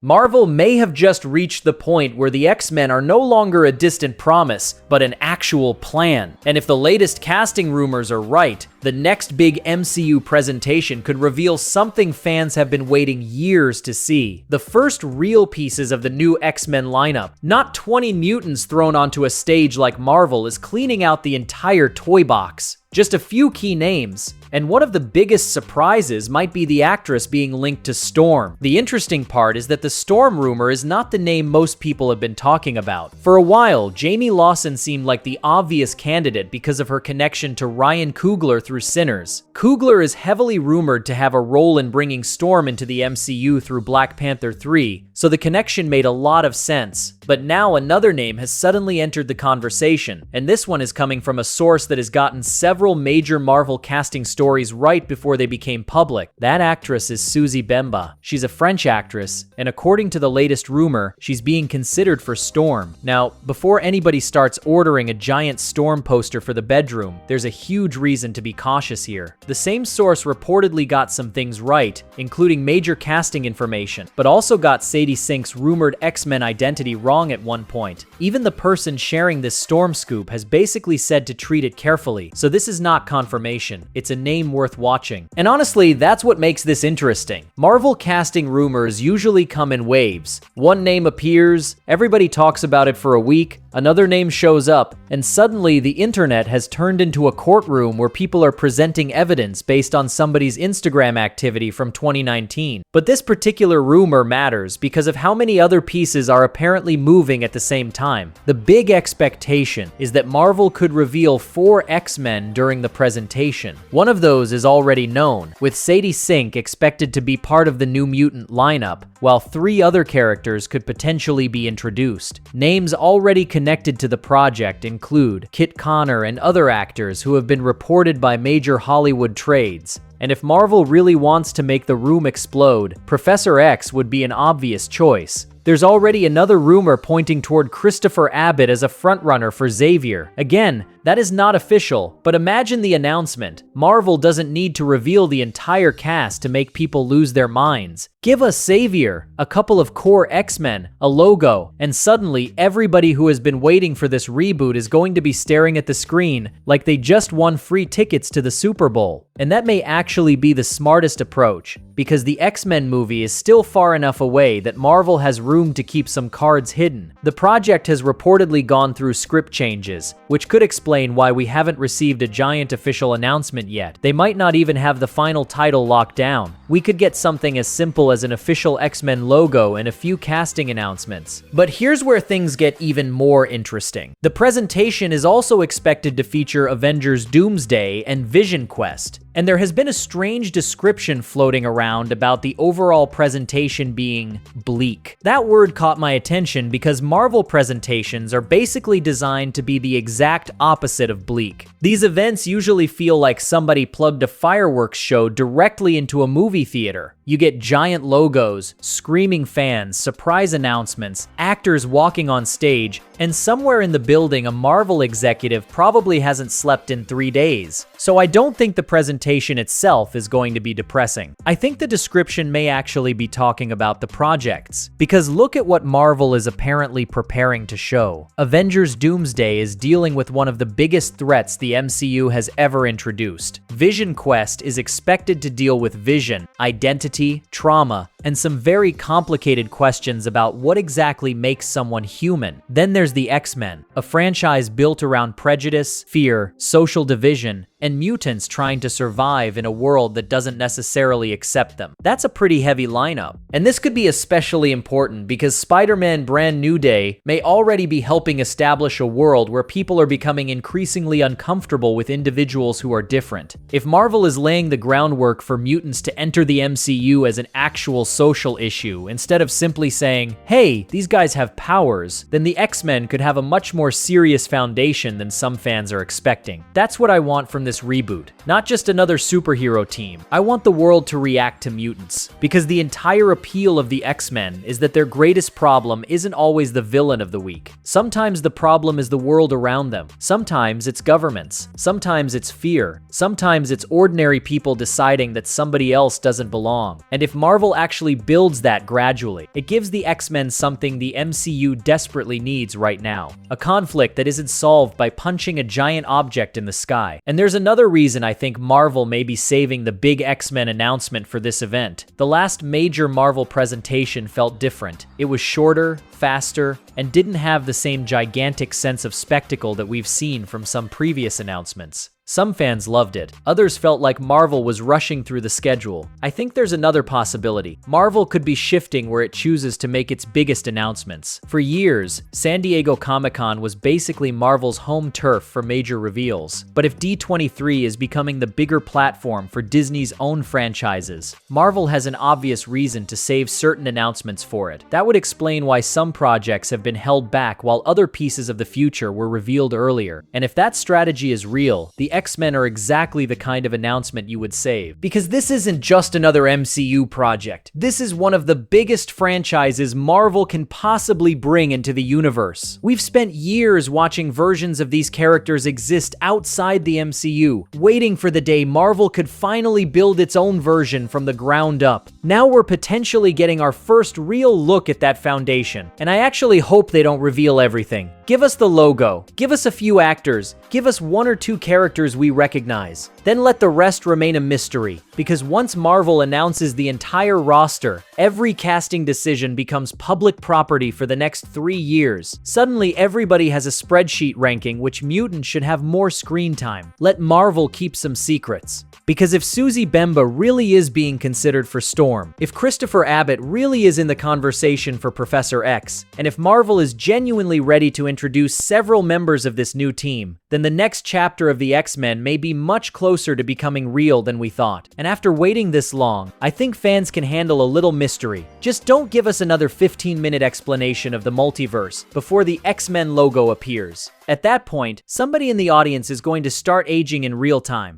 Marvel may have just reached the point where the X-Men are no longer a distant promise, but an actual plan. And if the latest casting rumors are right, the next big MCU presentation could reveal something fans have been waiting years to see. The first real pieces of the new X-Men lineup, not 20 mutants thrown onto a stage like Marvel, is cleaning out the entire toy box. Just a few key names, and one of the biggest surprises might be the actress being linked to Storm. The interesting part is that the Storm rumor is not the name most people have been talking about. For a while, Jamie Lawson seemed like the obvious candidate because of her connection to Ryan Coogler through Sinners. Coogler is heavily rumored to have a role in bringing Storm into the MCU through Black Panther 3, so the connection made a lot of sense. But now another name has suddenly entered the conversation, and this one is coming from a source that has gotten several major Marvel casting stories right before they became public. That actress is Susie Bemba. She's a French actress, and according to the latest rumor, she's being considered for Storm. Now, before anybody starts ordering a giant Storm poster for the bedroom, there's a huge reason to be cautious here. The same source reportedly got some things right, including major casting information, but also got Sadie Sink's rumored X-Men identity wrong at one point. Even the person sharing this Storm scoop has basically said to treat it carefully, so this is not confirmation. It's a name worth watching. And honestly, that's what makes this interesting. Marvel casting rumors usually come in waves. One name appears, everybody talks about it for a week, another name shows up, and suddenly the internet has turned into a courtroom where people are presenting evidence based on somebody's Instagram activity from 2019. But this particular rumor matters because of how many other pieces are apparently moving at the same time. The big expectation is that Marvel could reveal 4 X-Men during the presentation. One of those is already known, with Sadie Sink expected to be part of the New Mutant lineup, while 3 other characters could potentially be introduced. Names already connected to the project include Kit Connor and other actors who have been reported by major Hollywood trades. And if Marvel really wants to make the room explode, Professor X would be an obvious choice. There's already another rumor pointing toward Christopher Abbott as a frontrunner for Xavier. Again, that is not official, but imagine the announcement. Marvel doesn't need to reveal the entire cast to make people lose their minds. Give us Xavier, a couple of core X-Men, a logo, and suddenly everybody who has been waiting for this reboot is going to be staring at the screen like they just won free tickets to the Super Bowl. And that may actually be the smartest approach, because the X-Men movie is still far enough away that Marvel has room to keep some cards hidden. The project has reportedly gone through script changes, which could explain why we haven't received a giant official announcement yet. They might not even have the final title locked down. We could get something as simple as an official X-Men logo and a few casting announcements. But here's where things get even more interesting. The presentation is also expected to feature Avengers Doomsday and Vision Quest. And there has been a strange description floating around about the overall presentation being bleak. That word caught my attention because Marvel presentations are basically designed to be the exact opposite of bleak. These events usually feel like somebody plugged a fireworks show directly into a movie theater. You get giant logos, screaming fans, surprise announcements, actors walking on stage, and somewhere in the building a Marvel executive probably hasn't slept in 3 days. So I don't think the presentation itself is going to be depressing. I think the description may actually be talking about the projects, because look at what Marvel is apparently preparing to show. Avengers Doomsday is dealing with one of the biggest threats the MCU has ever introduced. Vision Quest is expected to deal with vision, identity, trauma, and some very complicated questions about what exactly makes someone human. Then there's the X-Men, a franchise built around prejudice, fear, social division, and mutants trying to survive in a world that doesn't necessarily accept them. That's a pretty heavy lineup. And this could be especially important because Spider-Man Brand New Day may already be helping establish a world where people are becoming increasingly uncomfortable with individuals who are different. If Marvel is laying the groundwork for mutants to enter the MCU as an actual social issue, instead of simply saying, hey, these guys have powers, then the X-Men could have a much more serious foundation than some fans are expecting. That's what I want from this this reboot. Not just another superhero team. I want the world to react to mutants. Because the entire appeal of the X-Men is that their greatest problem isn't always the villain of the week. Sometimes the problem is the world around them. Sometimes it's governments. Sometimes it's fear. Sometimes it's ordinary people deciding that somebody else doesn't belong. And if Marvel actually builds that gradually, it gives the X-Men something the MCU desperately needs right now. A conflict that isn't solved by punching a giant object in the sky. And there's another reason I think Marvel may be saving the big X-Men announcement for this event. The last major Marvel presentation felt different. It was shorter, faster, and didn't have the same gigantic sense of spectacle that we've seen from some previous announcements. Some fans loved it. Others felt like Marvel was rushing through the schedule. I think there's another possibility. Marvel could be shifting where it chooses to make its biggest announcements. For years, San Diego Comic-Con was basically Marvel's home turf for major reveals. But if D23 is becoming the bigger platform for Disney's own franchises, Marvel has an obvious reason to save certain announcements for it. That would explain why some projects have been held back while other pieces of the future were revealed earlier. And if that strategy is real, the X-Men are exactly the kind of announcement you would save. Because this isn't just another MCU project. This is one of the biggest franchises Marvel can possibly bring into the universe. We've spent years watching versions of these characters exist outside the MCU, waiting for the day Marvel could finally build its own version from the ground up. Now we're potentially getting our first real look at that foundation, and I actually hope they don't reveal everything. Give us the logo, give us a few actors, give us one or two characters we recognize. Then let the rest remain a mystery, because once Marvel announces the entire roster, every casting decision becomes public property for the next 3 years. Suddenly everybody has a spreadsheet ranking which mutants should have more screen time. Let Marvel keep some secrets. Because if Susie Bemba really is being considered for Storm, if Christopher Abbott really is in the conversation for Professor X, and if Marvel is genuinely ready to introduce several members of this new team, then the next chapter of the X-Men may be much closer to becoming real than we thought. And after waiting this long, I think fans can handle a little mystery. Just don't give us another 15-minute explanation of the multiverse before the X-Men logo appears. At that point, somebody in the audience is going to start aging in real time.